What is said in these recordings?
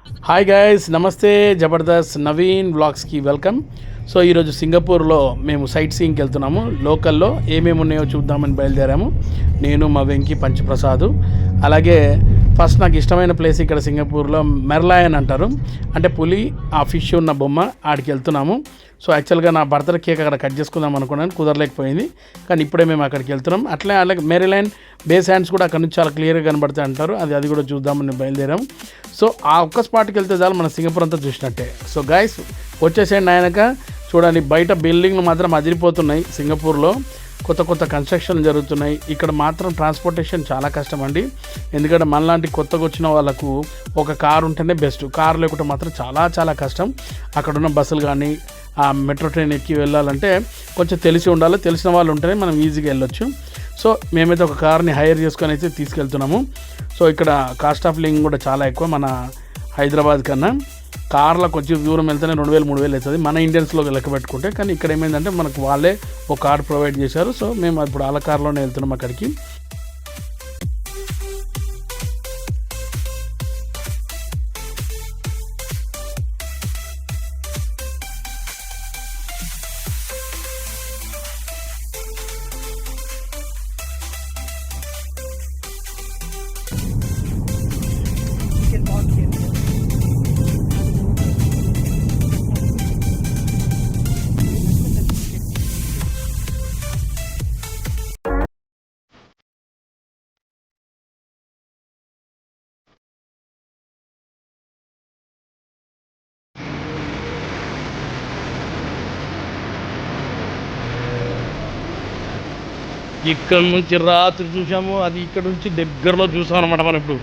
Hi guys, నమస్తే. Jabardasth Naveen వ్లాగ్స్కి welcome. So ఈరోజు సింగపూర్లో మేము సైట్ సీయింగ్కి వెళ్తున్నాము. లోకల్లో ఏమేమి ఉన్నాయో చూద్దామని బయలుదేరాము. నేను మా వెంకి పంచప్రసాద్. అలాగే ఫస్ట్ నాకు ఇష్టమైన ప్లేస్ ఇక్కడ సింగపూర్లో మెర్లయన్ అంటారు, అంటే పులి ఆ ఫిష్ ఉన్న బొమ్మ, ఆడికి వెళ్తున్నాము. సో యాక్చువల్గా నా బర్త్డే కేక్ అక్కడ కట్ చేసుకుందాం అనుకున్నాను, కుదరలేకపోయింది. కానీ ఇప్పుడే మేము అక్కడికి వెళ్తున్నాం. అలాగే మెరీలైన్ బేస్ హ్యాండ్స్ కూడా అక్కడ నుంచి చాలా క్లియర్గా కనబడతాయి అంటారు. అది కూడా చూద్దామని బయలుదేరాం. సో ఆ ఒక్క స్పాట్కి వెళ్తే చాలు మన సింగపూర్ అంతా చూసినట్టే. సో గైస్ వచ్చేసేయండి. ఆయనక చూడండి, బయట బిల్డింగ్లు మాత్రం అదిరిపోతున్నాయి. సింగపూర్లో కొత్త కొత్త కన్స్ట్రక్షన్ జరుగుతున్నాయి. ఇక్కడ మాత్రం ట్రాన్స్పోర్టేషన్ చాలా కష్టం అండి. ఎందుకంటే మనలాంటి కొత్తగా వచ్చిన వాళ్ళకు ఒక కారు ఉంటేనే బెస్ట్. కారు లేకుంటే మాత్రం చాలా చాలా కష్టం. అక్కడున్న బస్సులు కానీ ఆ మెట్రో ట్రైన్ ఎక్కి వెళ్ళాలంటే కొంచెం తెలిసి ఉండాలి. తెలిసిన వాళ్ళు ఉంటేనే మనం ఈజీగా వెళ్ళొచ్చు. సో మేమైతే ఒక కార్ని హైర్ చేసుకొని అయితే తీసుకెళ్తున్నాము. సో ఇక్కడ కాస్ట్ ఆఫ్ లివింగ్ కూడా చాలా ఎక్కువ మన హైదరాబాద్ కన్నా. కార్లో కొంచెం దూరం వెళ్తేనే 2000-3000 అవుతుంది మన ఇండియన్స్లో లెక్క పెట్టుకుంటే. కానీ ఇక్కడ ఏమైందంటే మనకు వాళ్ళే ఒక కార్ ప్రొవైడ్ చేశారు. సో మేము ఇప్పుడు వాళ్ళ కార్లోనే వెళ్తున్నాం అక్కడికి. ఇక్కడ నుంచి రాత్రి చూసాము, అది ఇక్కడ నుంచి దగ్గరలో చూసాం అనమాట మనం ఇప్పుడు.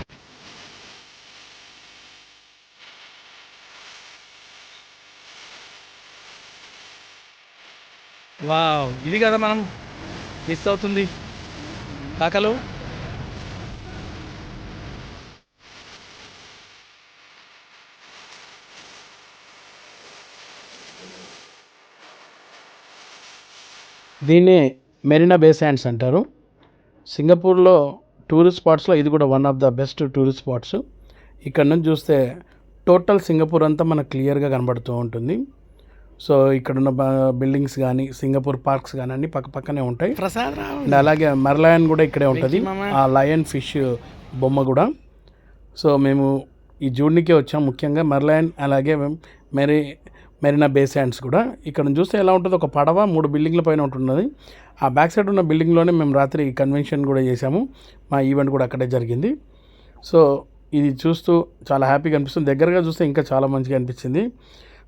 వావ్, ఇది కదా మనం మిస్ అవుతుంది కాకలు. దీన్నే మెరీనా బే శాండ్స్ అంటారు. సింగపూర్లో టూరిస్ట్ స్పాట్స్లో ఇది కూడా one of the best tourist spots. ఇక్కడ నుంచి చూస్తే టోటల్ సింగపూర్ అంతా మనకు క్లియర్గా కనబడుతూ ఉంటుంది. సో ఇక్కడున్న బిల్డింగ్స్ కానీ సింగపూర్ పార్క్స్ కానీ అన్నీ పక్క పక్కనే ఉంటాయి. అండ్ అలాగే మెర్లయన్ కూడా ఇక్కడే ఉంటుంది, ఆ లయన్ ఫిష్ బొమ్మ కూడా. సో మేము ఈ జూడ్నికే వచ్చాం, ముఖ్యంగా మెర్లయన్ అలాగే మెరీనా బే శాండ్స్ కూడా. ఇక్కడ చూస్తే ఎలా ఉంటుంది, ఒక పడవ 3 బిల్డింగ్ల పైన ఉంటున్నది. ఆ బ్యాక్ సైడ్ ఉన్న బిల్డింగ్లోనే మేము రాత్రి కన్వెన్షన్ కూడా చేసాము. మా ఈవెంట్ కూడా అక్కడే జరిగింది. సో ఇది చూస్తూ చాలా హ్యాపీగా అనిపిస్తుంది. దగ్గరగా చూస్తే ఇంకా చాలా మంచిగా అనిపించింది.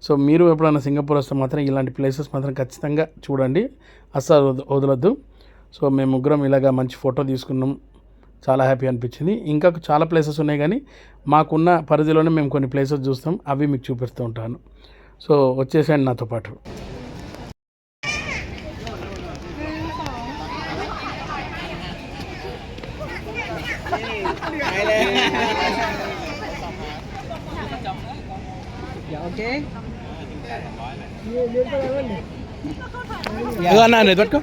సో మీరు ఎప్పుడైనా సింగపూర్ వస్తే మాత్రం ఇలాంటి ప్లేసెస్ మాత్రం ఖచ్చితంగా చూడండి, అస్సలు వదలొద్దు. సో మేము ముగ్గురం ఇలాగా మంచి ఫోటో తీసుకున్నాం, చాలా హ్యాపీ అనిపించింది. ఇంకా చాలా ప్లేసెస్ ఉన్నాయి, కానీ మాకున్న పరిధిలోనే మేము కొన్ని ప్లేసెస్ చూస్తాం, అవి మీకు చూపిస్తూ ఉంటాను. సో వచ్చేసేయండి నాతో పాటు. పట్టుకో.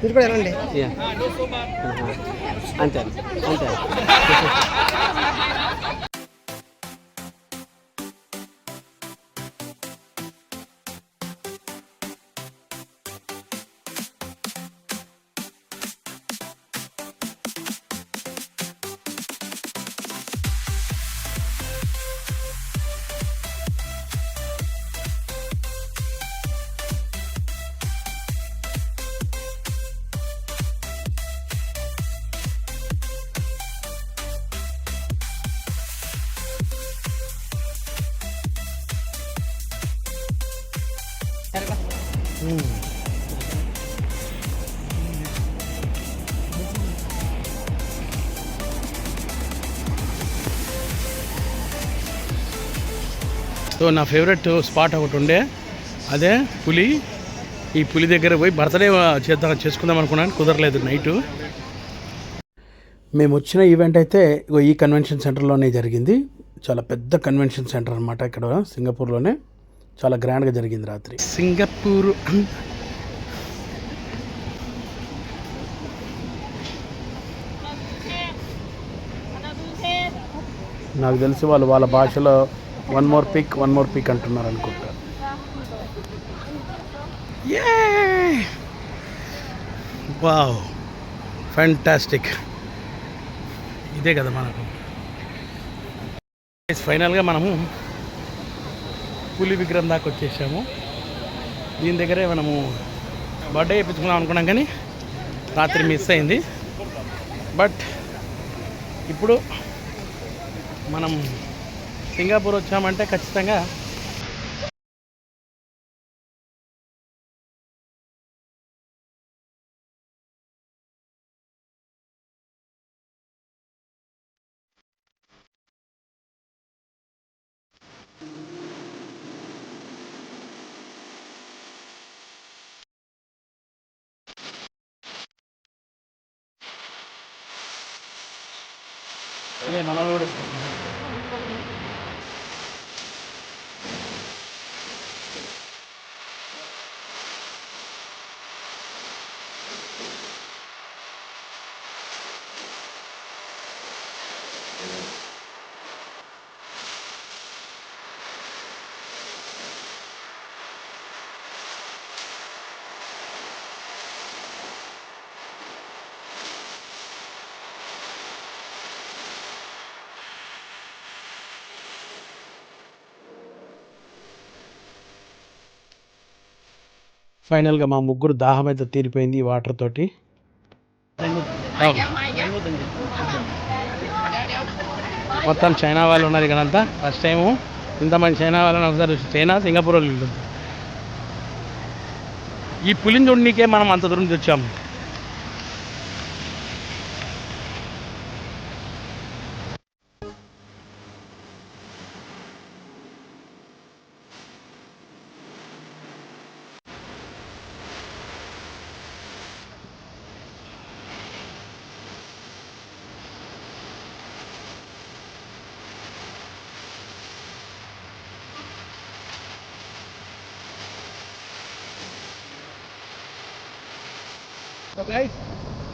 మీరు కూడా వెళ్ళండి. అంతే అంతే. సో నా ఫేవరెట్ స్పాట్ ఒకటి ఉండే, అదే పులి. ఈ పులి దగ్గర పోయి బర్త్డే చేసుకుందాం అనుకున్నాను, కుదరలేదు నైటు. మేము వచ్చిన ఈవెంట్ అయితే ఈ కన్వెన్షన్ సెంటర్లోనే జరిగింది. చాలా పెద్ద కన్వెన్షన్ సెంటర్ అనమాట ఇక్కడ సింగపూర్లోనే. చాలా గ్రాండ్గా జరిగింది రాత్రి. సింగపూర్ నాకు తెలిసి వాళ్ళు వాళ్ళ భాషలో వన్ మోర్ పిక్ అంటున్నారు అనుకుంటా. Wow, fantastic. ఇదే కదా మనకు. ఫైనల్గా మనము పులి విగ్రహం దాకా వచ్చేసాము. దీని దగ్గరే మనము బర్త్డే చేయించుకుందాం అనుకున్నాం కానీ రాత్రి మిస్ అయింది. బట్ ఇప్పుడు మనం సింగపూర్ వచ్చామంటే ఖచ్చితంగా మనోడు ఫైనల్గా మా ముగ్గురు దాహం అయితే తీరిపోయింది ఈ వాటర్ తోటి. మొత్తం చైనా వాళ్ళు ఉన్నారు ఇక్కడంతా. ఫస్ట్ టైము ఇంతమంది చైనా వాళ్ళని ఒకసారి చైనా సింగపూర్ వాళ్ళు ఉంటుంది. ఈ పులిని చూడనీకే మనం అంత దూరం నుంచి వచ్చాము. సో గైస్,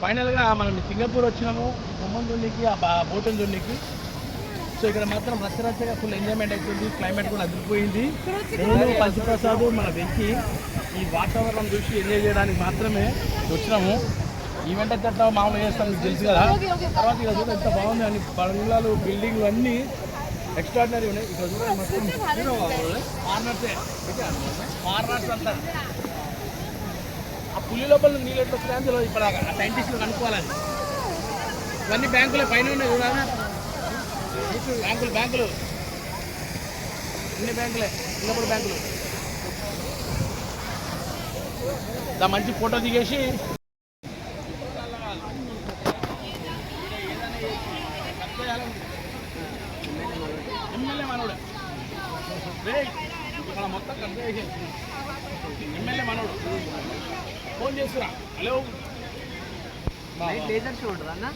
ఫైనల్గా మనం సింగపూర్ వచ్చినాము బొమ్మను చూడడానికి, ఆ బోటును చూడడానికి. సో ఇక్కడ మాత్రం రచ్చరచ్చగా ఫుల్ ఎంజాయ్మెంట్ అవుతుంది. క్లైమేట్ కూడా అదిరిపోయింది. నేను పంచప్రసాద్ మన వెంకి ఈ వాతావరణం చూసి ఎంజాయ్ చేయడానికి మాత్రమే వచ్చినాము. ఈవెంట్ అయితే అట్లా మామూలుగా చేస్తాం, మీకు తెలుసు కదా. తర్వాత ఇక్కడ చూడ ఎంత బాగుంది అని బంగ్లాలు, బిల్డింగ్లు అన్నీ ఎక్స్ట్రాడినరీ ఉన్నాయి. ఇక్కడ చూడండి మొత్తం ఫారినర్స్ అంటారు. ఆ పులి లోపల నీళ్ళు ఎట్లా వస్తాయి అందులో ఇప్పుడు సైంటిస్టులు కనుక్కోవాలని. ఇవన్నీ బ్యాంకులే పైన ఉన్నాయి చూడాలి. బ్యాంకులు అన్ని బ్యాంకులే, సింగపూర్ బ్యాంకులు. దా మంచి ఫోటో దిగేసి ఎమ్మెల్యే మనోడు ఇక్కడ మొత్తం కబ్జా చేసేసి ఎమ్మెల్యే మనోడు ఫోన్ చేసుకురా. హలో, లేజర్ షో ఉంటుందా?